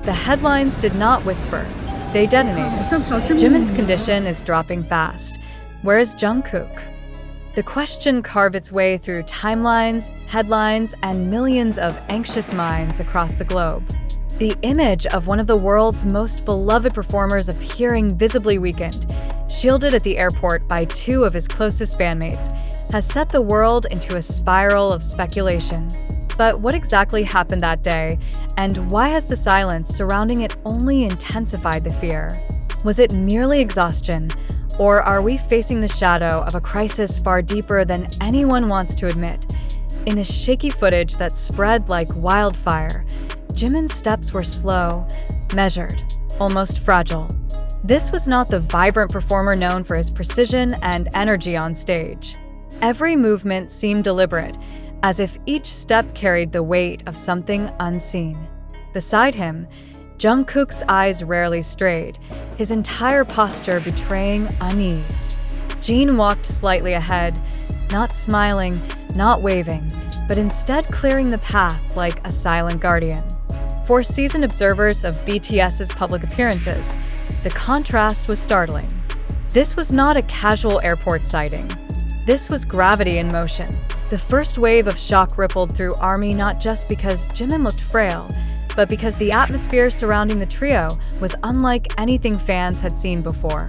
The headlines did not whisper, they detonated. Jimin's condition is dropping fast. Where is Jungkook? The question carved its way through timelines, headlines, and millions of anxious minds across the globe. The image of one of the world's most beloved performers appearing visibly weakened, shielded at the airport by two of his closest bandmates, has set the world into a spiral of speculation. But what exactly happened that day, and why has the silence surrounding it only intensified the fear? Was it merely exhaustion, or are we facing the shadow of a crisis far deeper than anyone wants to admit? In the shaky footage that spread like wildfire, Jimin's steps were slow, measured, almost fragile. This was not the vibrant performer known for his precision and energy on stage. Every movement seemed deliberate, as if each step carried the weight of something unseen. Beside him, Jungkook's eyes rarely strayed, his entire posture betraying unease. Jin walked slightly ahead, not smiling, not waving, but instead clearing the path like a silent guardian. For seasoned observers of BTS's public appearances, the contrast was startling. This was not a casual airport sighting. This was gravity in motion. The first wave of shock rippled through ARMY not just because Jimin looked frail, but because the atmosphere surrounding the trio was unlike anything fans had seen before.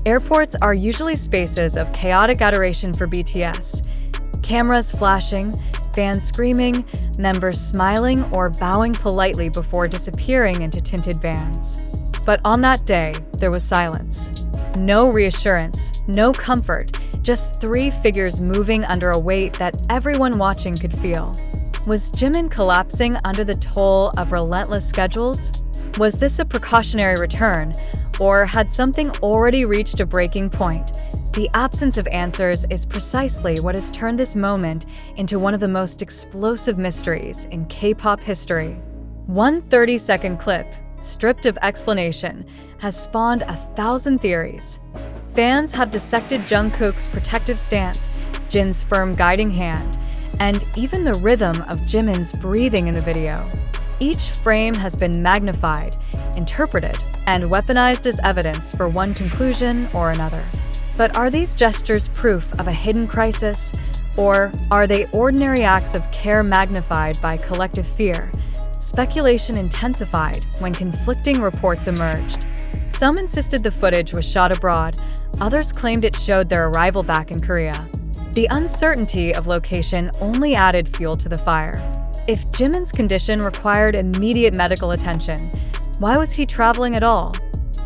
Airports are usually spaces of chaotic adoration for BTS. Cameras flashing, fans screaming, members smiling or bowing politely before disappearing into tinted vans. But on that day, there was silence. No reassurance, no comfort, just three figures moving under a weight that everyone watching could feel. Was Jimin collapsing under the toll of relentless schedules? Was this a precautionary return, or had something already reached a breaking point? The absence of answers is precisely what has turned this moment into one of the most explosive mysteries in K-pop history. One 30-second clip, stripped of explanation, has spawned 1,000 theories. Fans have dissected Jungkook's protective stance, Jin's firm guiding hand, and even the rhythm of Jimin's breathing in the video. Each frame has been magnified, interpreted, and weaponized as evidence for one conclusion or another. But are these gestures proof of a hidden crisis, or are they ordinary acts of care magnified by collective fear? Speculation intensified when conflicting reports emerged. Some insisted the footage was shot abroad, others claimed it showed their arrival back in Korea. The uncertainty of location only added fuel to the fire. If Jimin's condition required immediate medical attention, why was he traveling at all?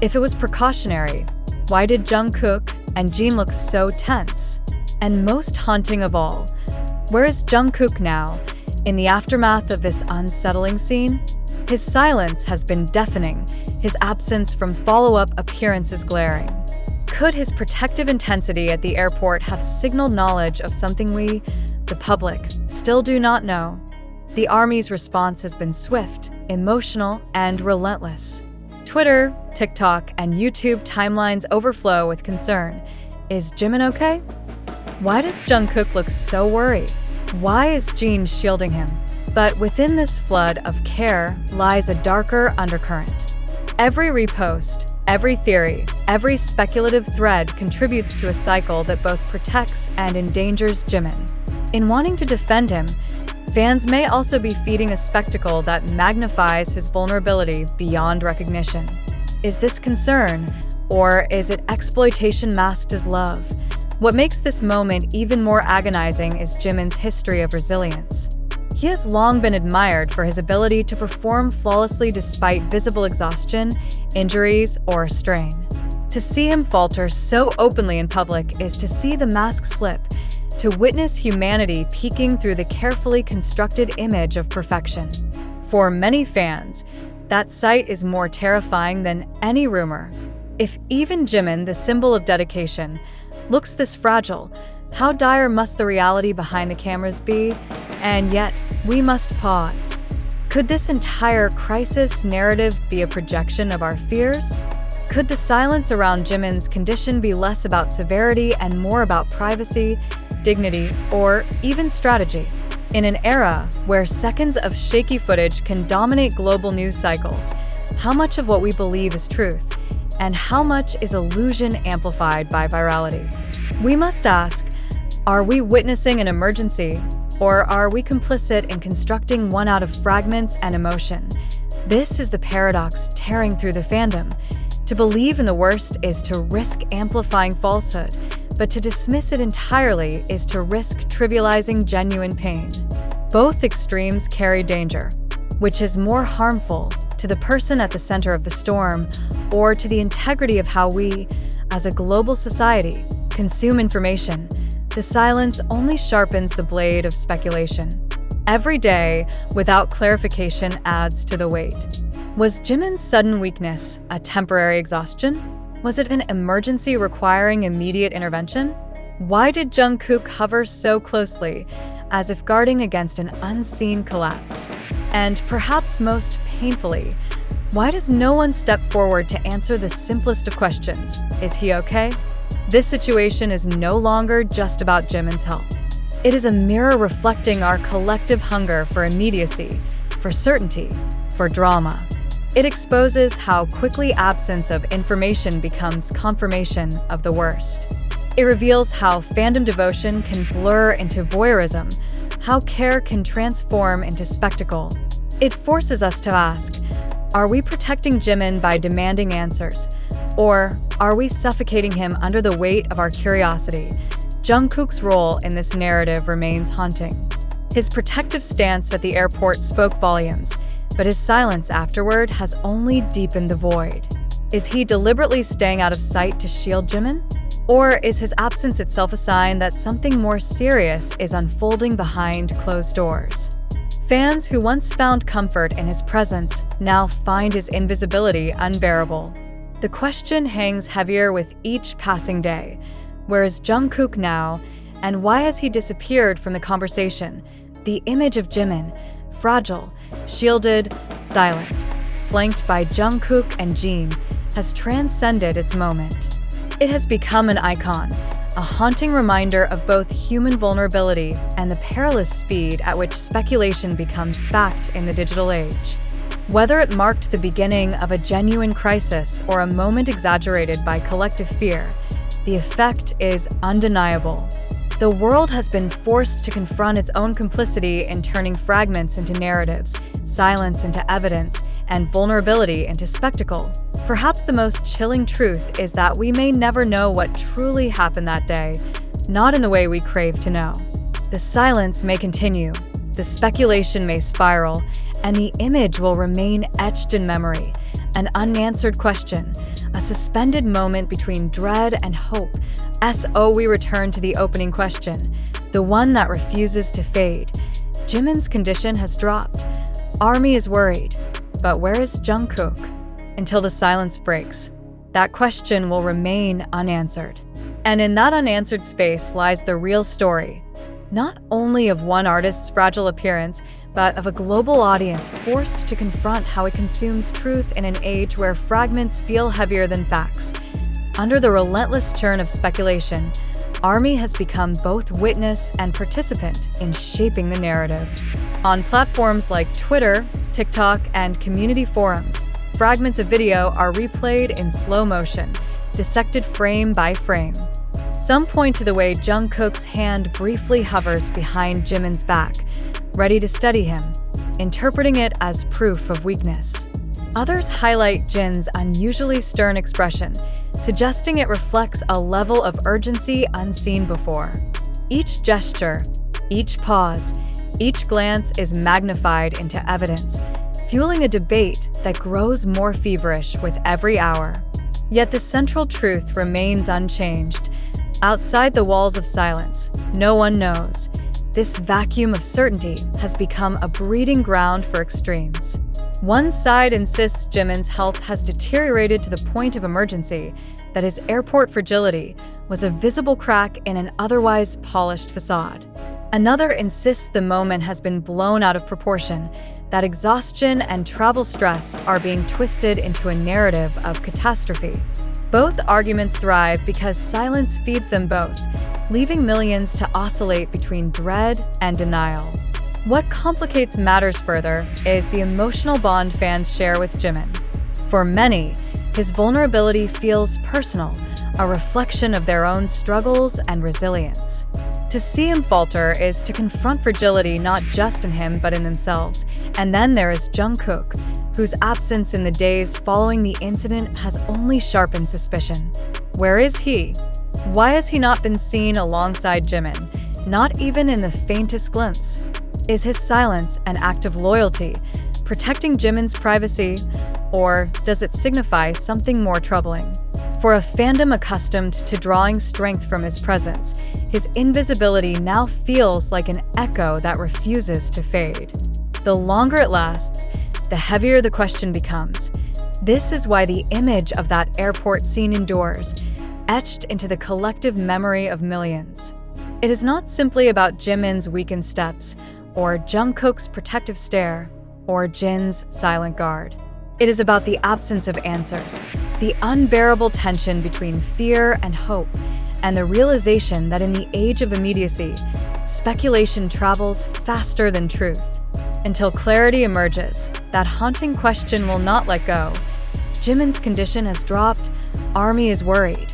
If it was precautionary, why did Jungkook and Jin look so tense? And most haunting of all, where is Jungkook now, in the aftermath of this unsettling scene? His silence has been deafening, his absence from follow-up appearances glaring. Could his protective intensity at the airport have signaled knowledge of something we, the public, still do not know? The ARMY's response has been swift, emotional, and relentless. Twitter, TikTok, and YouTube timelines overflow with concern. Is Jimin okay? Why does Jungkook look so worried? Why is Jin shielding him? But within this flood of care lies a darker undercurrent. Every repost, every theory, every speculative thread contributes to a cycle that both protects and endangers Jimin. In wanting to defend him, fans may also be feeding a spectacle that magnifies his vulnerability beyond recognition. Is this concern, or is it exploitation masked as love? What makes this moment even more agonizing is Jimin's history of resilience. He has long been admired for his ability to perform flawlessly despite visible exhaustion, injuries, or strain. To see him falter so openly in public is to see the mask slip, to witness humanity peeking through the carefully constructed image of perfection. For many fans, that sight is more terrifying than any rumor. If even Jimin, the symbol of dedication, looks this fragile, how dire must the reality behind the cameras be? And yet, we must pause. Could this entire crisis narrative be a projection of our fears? Could the silence around Jimin's condition be less about severity and more about privacy, dignity, or even strategy? In an era where seconds of shaky footage can dominate global news cycles, how much of what we believe is truth, and how much is illusion amplified by virality. We must ask, are we witnessing an emergency, or are we complicit in constructing one out of fragments and emotion? This is the paradox tearing through the fandom. To believe in the worst is to risk amplifying falsehood, but to dismiss it entirely is to risk trivializing genuine pain. Both extremes carry danger. Which is more harmful, to the person at the center of the storm, or to the integrity of how we, as a global society, consume information? The silence only sharpens the blade of speculation. Every day, without clarification, adds to the weight. Was Jimin's sudden weakness a temporary exhaustion? Was it an emergency requiring immediate intervention? Why did Jungkook hover so closely, as if guarding against an unseen collapse? And perhaps most painfully, why does no one step forward to answer the simplest of questions? Is he okay? This situation is no longer just about Jimin's health. It is a mirror reflecting our collective hunger for immediacy, for certainty, for drama. It exposes how quickly absence of information becomes confirmation of the worst. It reveals how fandom devotion can blur into voyeurism, how care can transform into spectacle. It forces us to ask, are we protecting Jimin by demanding answers? Or are we suffocating him under the weight of our curiosity? Jungkook's role in this narrative remains haunting. His protective stance at the airport spoke volumes, but his silence afterward has only deepened the void. Is he deliberately staying out of sight to shield Jimin? Or is his absence itself a sign that something more serious is unfolding behind closed doors? Fans who once found comfort in his presence now find his invisibility unbearable. The question hangs heavier with each passing day. Where is Jungkook now, and why has he disappeared from the conversation? The image of Jimin, fragile, shielded, silent, flanked by Jungkook and Jeon, has transcended its moment. It has become an icon, a haunting reminder of both human vulnerability and the perilous speed at which speculation becomes fact in the digital age. Whether it marked the beginning of a genuine crisis or a moment exaggerated by collective fear, the effect is undeniable. The world has been forced to confront its own complicity in turning fragments into narratives, silence into evidence, and vulnerability into spectacle. Perhaps the most chilling truth is that we may never know what truly happened that day, not in the way we crave to know. The silence may continue, the speculation may spiral, and the image will remain etched in memory, an unanswered question, a suspended moment between dread and hope. So we return to the opening question, the one that refuses to fade. Jimin's condition has dropped. Army is worried. But where is Jungkook? Until the silence breaks, that question will remain unanswered. And in that unanswered space lies the real story, not only of one artist's fragile appearance, but of a global audience forced to confront how it consumes truth in an age where fragments feel heavier than facts. Under the relentless churn of speculation, Army has become both witness and participant in shaping the narrative. On platforms like Twitter, TikTok, and community forums, fragments of video are replayed in slow motion, dissected frame by frame. Some point to the way Jungkook's hand briefly hovers behind Jimin's back, ready to study him, interpreting it as proof of weakness. Others highlight Jin's unusually stern expression, suggesting it reflects a level of urgency unseen before. Each gesture, each pause, each glance is magnified into evidence, fueling a debate that grows more feverish with every hour. Yet the central truth remains unchanged. Outside the walls of silence, no one knows. This vacuum of certainty has become a breeding ground for extremes. One side insists Jimin's health has deteriorated to the point of emergency, that his airport fragility was a visible crack in an otherwise polished facade. Another insists the moment has been blown out of proportion, that exhaustion and travel stress are being twisted into a narrative of catastrophe. Both arguments thrive because silence feeds them both, leaving millions to oscillate between dread and denial. What complicates matters further is the emotional bond fans share with Jimin. For many, his vulnerability feels personal, a reflection of their own struggles and resilience. To see him falter is to confront fragility not just in him but in themselves. And then there is Jungkook, whose absence in the days following the incident has only sharpened suspicion. Where is he? Why has he not been seen alongside Jimin, not even in the faintest glimpse? Is his silence an act of loyalty, protecting Jimin's privacy, or does it signify something more troubling? For a fandom accustomed to drawing strength from his presence, his invisibility now feels like an echo that refuses to fade. The longer it lasts, the heavier the question becomes. This is why the image of that airport scene endures, etched into the collective memory of millions. It is not simply about Jimin's weakened steps, or Jungkook's protective stare, or Jin's silent guard. It is about the absence of answers, the unbearable tension between fear and hope, and the realization that in the age of immediacy, speculation travels faster than truth. Until clarity emerges, that haunting question will not let go. Jimin's condition has dropped, ARMY is worried.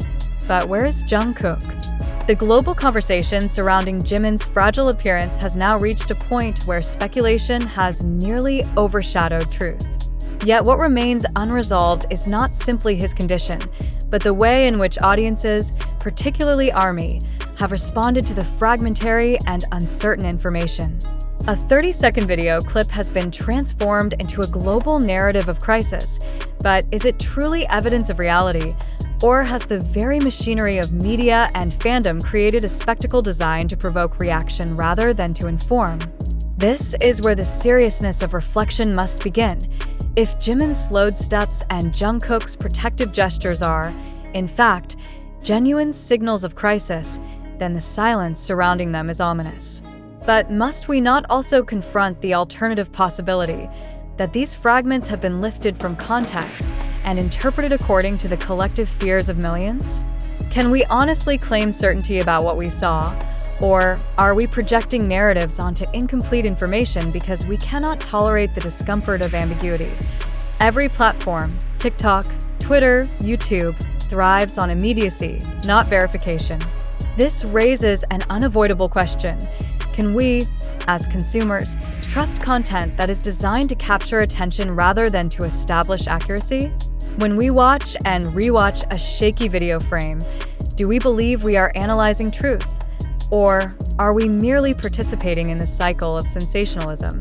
But where is Jungkook? The global conversation surrounding Jimin's fragile appearance has now reached a point where speculation has nearly overshadowed truth. Yet what remains unresolved is not simply his condition, but the way in which audiences, particularly ARMY, have responded to the fragmentary and uncertain information. A 30-second video clip has been transformed into a global narrative of crisis, but is it truly evidence of reality? Or has the very machinery of media and fandom created a spectacle designed to provoke reaction rather than to inform? This is where the seriousness of reflection must begin. If Jimin's slowed steps and Jungkook's protective gestures are, in fact, genuine signals of crisis, then the silence surrounding them is ominous. But must we not also confront the alternative possibility that these fragments have been lifted from context and interpreted according to the collective fears of millions? Can we honestly claim certainty about what we saw? Or are we projecting narratives onto incomplete information because we cannot tolerate the discomfort of ambiguity? Every platform, TikTok, Twitter, YouTube, thrives on immediacy, not verification. This raises an unavoidable question. Can we, as consumers, trust content that is designed to capture attention rather than to establish accuracy? When we watch and rewatch a shaky video frame, do we believe we are analyzing truth? Or are we merely participating in the cycle of sensationalism?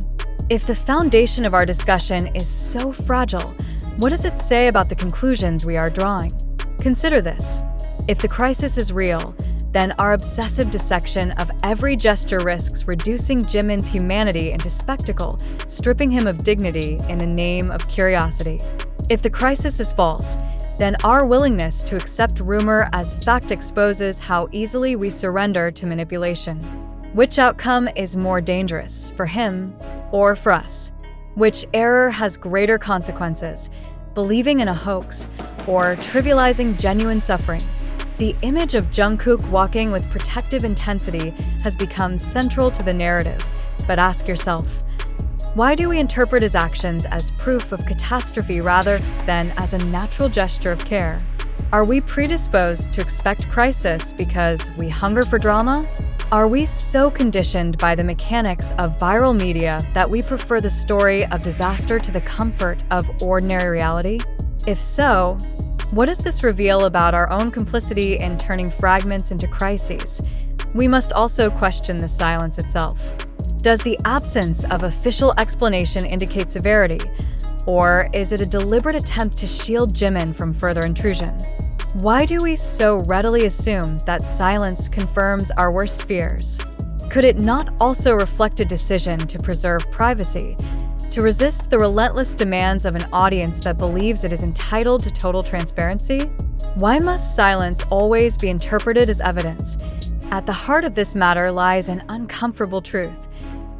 If the foundation of our discussion is so fragile, what does it say about the conclusions we are drawing? Consider this. If the crisis is real, then our obsessive dissection of every gesture risks reducing Jimin's humanity into spectacle, stripping him of dignity in the name of curiosity. If the crisis is false, then our willingness to accept rumor as fact exposes how easily we surrender to manipulation. Which outcome is more dangerous, for him or for us? Which error has greater consequences, believing in a hoax or trivializing genuine suffering? The image of Jungkook walking with protective intensity has become central to the narrative. But ask yourself, why do we interpret his actions as proof of catastrophe rather than as a natural gesture of care? Are we predisposed to expect crisis because we hunger for drama? Are we so conditioned by the mechanics of viral media that we prefer the story of disaster to the comfort of ordinary reality? If so, what does this reveal about our own complicity in turning fragments into crises? We must also question the silence itself. Does the absence of official explanation indicate severity, or is it a deliberate attempt to shield Jimin from further intrusion? Why do we so readily assume that silence confirms our worst fears? Could it not also reflect a decision to preserve privacy, to resist the relentless demands of an audience that believes it is entitled to total transparency? Why must silence always be interpreted as evidence? At the heart of this matter lies an uncomfortable truth.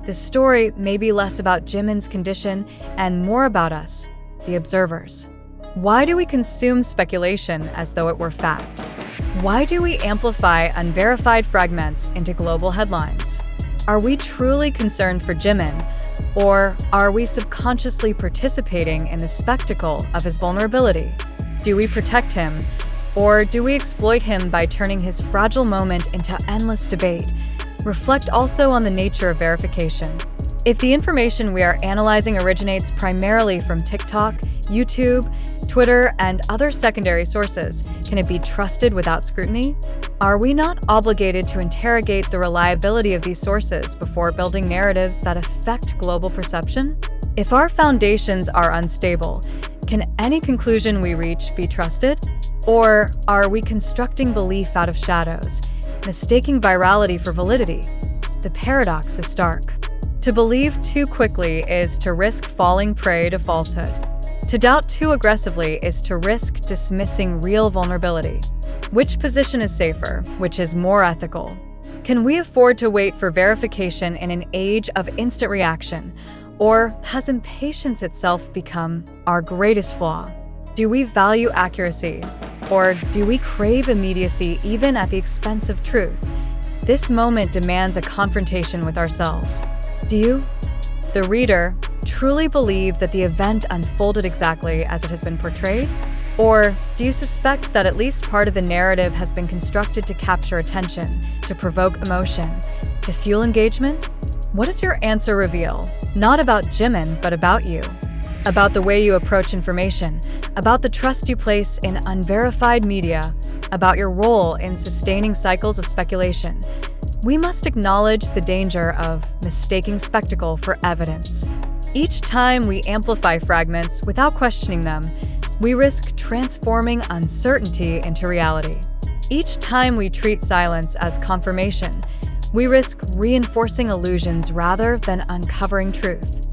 The story may be less about Jimin's condition and more about us, the observers. Why do we consume speculation as though it were fact? Why do we amplify unverified fragments into global headlines? Are we truly concerned for Jimin, Or are we subconsciously participating in the spectacle of his vulnerability? Do we protect him, or do we exploit him by turning his fragile moment into endless debate? Reflect also on the nature of verification. If the information we are analyzing originates primarily from TikTok, YouTube, Twitter, and other secondary sources, can it be trusted without scrutiny? Are we not obligated to interrogate the reliability of these sources before building narratives that affect global perception? If our foundations are unstable, can any conclusion we reach be trusted? Or are we constructing belief out of shadows, mistaking virality for validity? The paradox is stark. To believe too quickly is to risk falling prey to falsehood. To doubt too aggressively is to risk dismissing real vulnerability. Which position is safer? Which is more ethical? Can we afford to wait for verification in an age of instant reaction? Or has impatience itself become our greatest flaw? Do we value accuracy? Or do we crave immediacy even at the expense of truth? This moment demands a confrontation with ourselves. Do you, the reader, truly believe that the event unfolded exactly as it has been portrayed? Or do you suspect that at least part of the narrative has been constructed to capture attention, to provoke emotion, to fuel engagement? What does your answer reveal? Not about Jimin, but about you. About the way you approach information, about the trust you place in unverified media, about your role in sustaining cycles of speculation. We must acknowledge the danger of mistaking spectacle for evidence. Each time we amplify fragments without questioning them, we risk transforming uncertainty into reality. Each time we treat silence as confirmation, we risk reinforcing illusions rather than uncovering truth.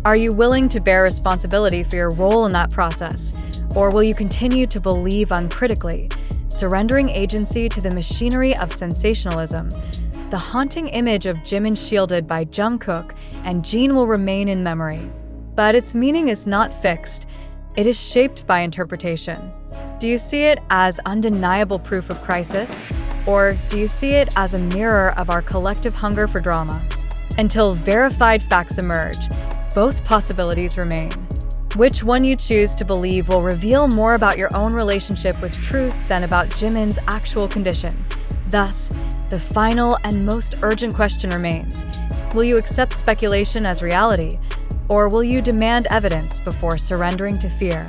Are you willing to bear responsibility for your role in that process? Or will you continue to believe uncritically, surrendering agency to the machinery of sensationalism? The haunting image of Jimin shielded by Jungkook and Jeon will remain in memory. But its meaning is not fixed. It is shaped by interpretation. Do you see it as undeniable proof of crisis? Or do you see it as a mirror of our collective hunger for drama? Until verified facts emerge, both possibilities remain. Which one you choose to believe will reveal more about your own relationship with truth than about Jimin's actual condition. Thus, the final and most urgent question remains: will you accept speculation as reality, or will you demand evidence before surrendering to fear?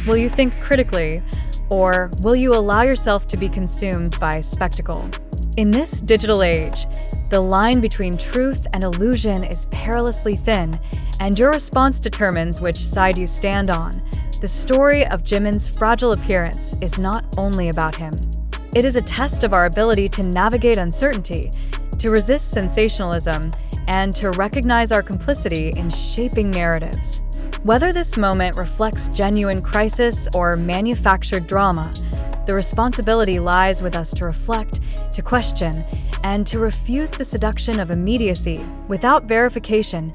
Will you think critically, or will you allow yourself to be consumed by spectacle? In this digital age, the line between truth and illusion is perilously thin, and your response determines which side you stand on. The story of Jimin's fragile appearance is not only about him. It is a test of our ability to navigate uncertainty, to resist sensationalism, and to recognize our complicity in shaping narratives. Whether this moment reflects genuine crisis or manufactured drama, the responsibility lies with us to reflect, to question, and to refuse the seduction of immediacy without verification.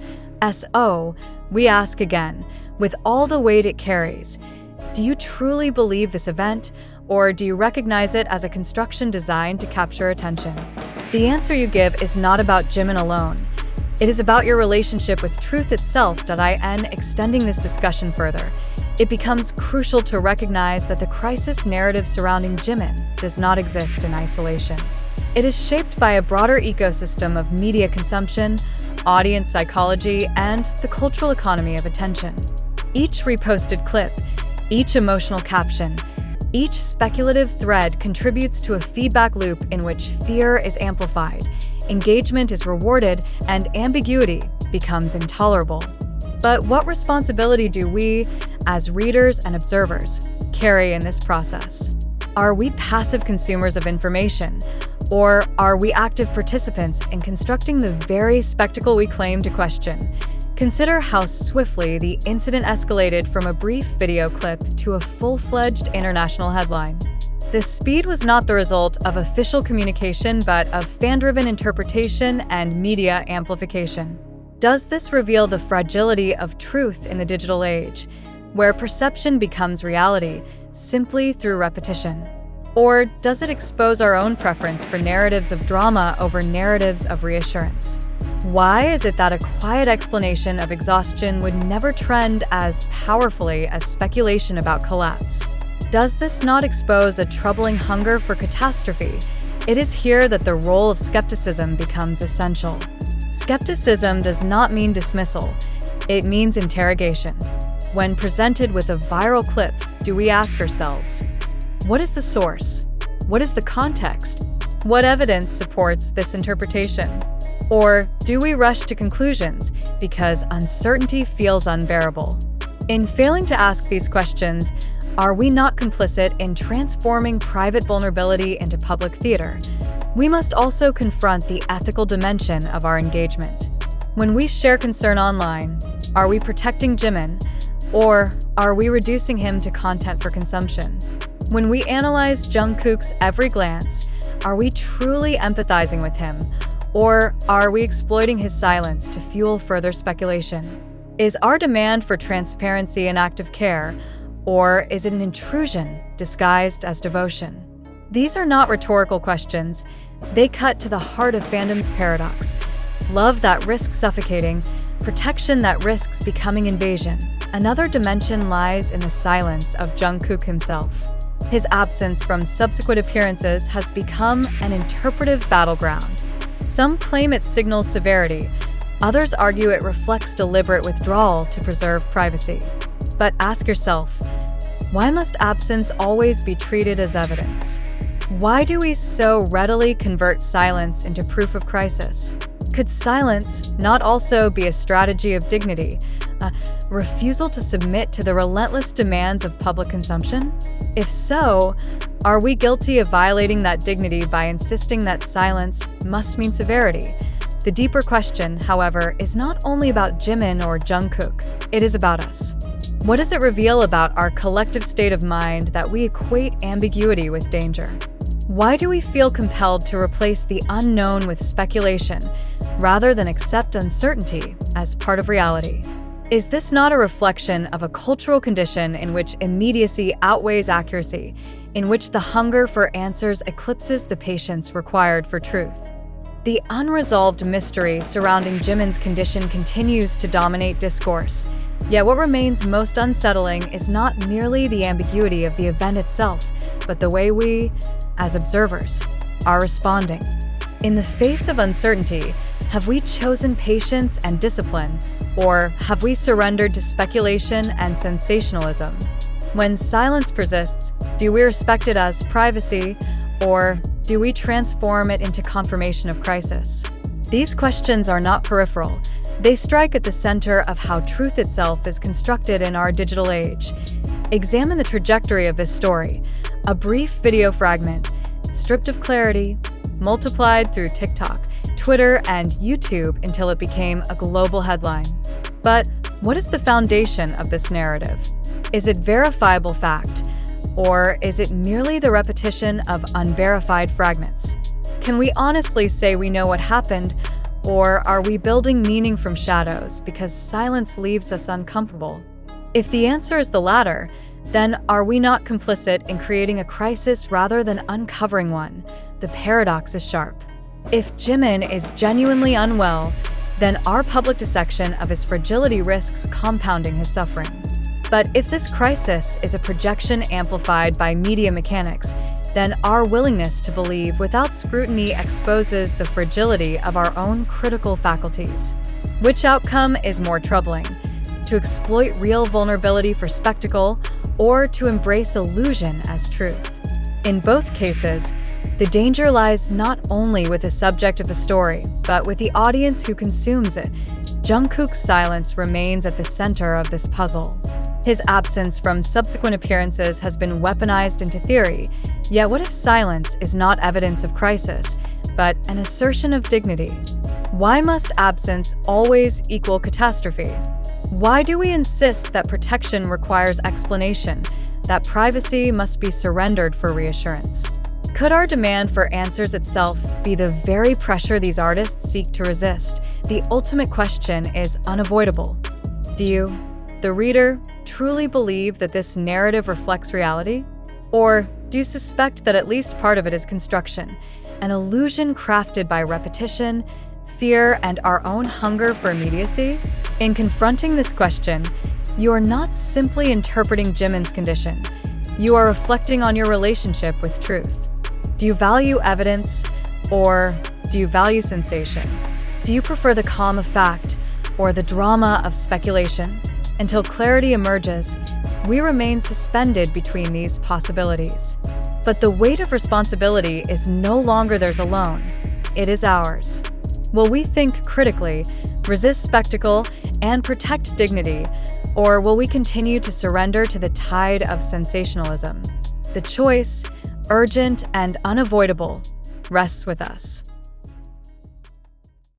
We ask again, with all the weight it carries, do you truly believe this event, or do you recognize it as a construction designed to capture attention? The answer you give is not about Jimin alone. It is about your relationship with truth itself. Extending this discussion further, it becomes crucial to recognize that the crisis narrative surrounding Jimin does not exist in isolation. It is shaped by a broader ecosystem of media consumption, audience psychology, and the cultural economy of attention. Each reposted clip, each emotional caption, each speculative thread contributes to a feedback loop in which fear is amplified, engagement is rewarded, and ambiguity becomes intolerable. But what responsibility do we, as readers and observers, carry in this process? Are we passive consumers of information, or are we active participants in constructing the very spectacle we claim to question? Consider how swiftly the incident escalated from a brief video clip to a full-fledged international headline. This speed was not the result of official communication, but of fan-driven interpretation and media amplification. Does this reveal the fragility of truth in the digital age, where perception becomes reality simply through repetition? Or does it expose our own preference for narratives of drama over narratives of reassurance? Why is it that a quiet explanation of exhaustion would never trend as powerfully as speculation about collapse? Does this not expose a troubling hunger for catastrophe? It is here that the role of skepticism becomes essential. Skepticism does not mean dismissal, it means interrogation. When presented with a viral clip, do we ask ourselves, what is the source? What is the context? What evidence supports this interpretation? Or do we rush to conclusions because uncertainty feels unbearable? In failing to ask these questions, are we not complicit in transforming private vulnerability into public theater? We must also confront the ethical dimension of our engagement. When we share concern online, are we protecting Jimin, or are we reducing him to content for consumption? When we analyze Jungkook's every glance, are we truly empathizing with him, or are we exploiting his silence to fuel further speculation? Is our demand for transparency an act of care, or is it an intrusion disguised as devotion? These are not rhetorical questions. They cut to the heart of fandom's paradox. Love that risks suffocating, protection that risks becoming invasion. Another dimension lies in the silence of Jungkook himself. His absence from subsequent appearances has become an interpretive battleground. Some claim it signals severity, others argue it reflects deliberate withdrawal to preserve privacy. But ask yourself, why must absence always be treated as evidence? Why do we so readily convert silence into proof of crisis? Could silence not also be a strategy of dignity, a refusal to submit to the relentless demands of public consumption? If so, are we guilty of violating that dignity by insisting that silence must mean severity? The deeper question, however, is not only about Jimin or Jungkook, it is about us. What does it reveal about our collective state of mind that we equate ambiguity with danger? Why do we feel compelled to replace the unknown with speculation, rather than accept uncertainty as part of reality? Is this not a reflection of a cultural condition in which immediacy outweighs accuracy, in which the hunger for answers eclipses the patience required for truth? The unresolved mystery surrounding Jimin's condition continues to dominate discourse. Yet what remains most unsettling is not merely the ambiguity of the event itself, but the way we, as observers, are responding. In the face of uncertainty, have we chosen patience and discipline, or have we surrendered to speculation and sensationalism? When silence persists, do we respect it as privacy, or do we transform it into confirmation of crisis? These questions are not peripheral. They strike at the center of how truth itself is constructed in our digital age. Examine the trajectory of this story, a brief video fragment, stripped of clarity, multiplied through TikTok, Twitter, and YouTube until it became a global headline. But what is the foundation of this narrative? Is it verifiable fact, or is it merely the repetition of unverified fragments? Can we honestly say we know what happened, or are we building meaning from shadows because silence leaves us uncomfortable? If the answer is the latter, then are we not complicit in creating a crisis rather than uncovering one? The paradox is sharp. If Jimin is genuinely unwell, then our public dissection of his fragility risks compounding his suffering. But if this crisis is a projection amplified by media mechanics, then our willingness to believe without scrutiny exposes the fragility of our own critical faculties. Which outcome is more troubling? To exploit real vulnerability for spectacle, or to embrace illusion as truth? In both cases, the danger lies not only with the subject of the story, but with the audience who consumes it. Jungkook's silence remains at the center of this puzzle. His absence from subsequent appearances has been weaponized into theory, yet what if silence is not evidence of crisis, but an assertion of dignity? Why must absence always equal catastrophe? Why do we insist that protection requires explanation, that privacy must be surrendered for reassurance? Could our demand for answers itself be the very pressure these artists seek to resist? The ultimate question is unavoidable. Do you, the reader, truly believe that this narrative reflects reality? Or do you suspect that at least part of it is construction, an illusion crafted by repetition, fear, and our own hunger for immediacy? In confronting this question, you are not simply interpreting Jimin's condition. You are reflecting on your relationship with truth. Do you value evidence, or do you value sensation? Do you prefer the calm of fact or the drama of speculation? Until clarity emerges, we remain suspended between these possibilities. But the weight of responsibility is no longer theirs alone. It is ours. Will we think critically, resist spectacle, and protect dignity, or will we continue to surrender to the tide of sensationalism? The choice, urgent and unavoidable, rests with us.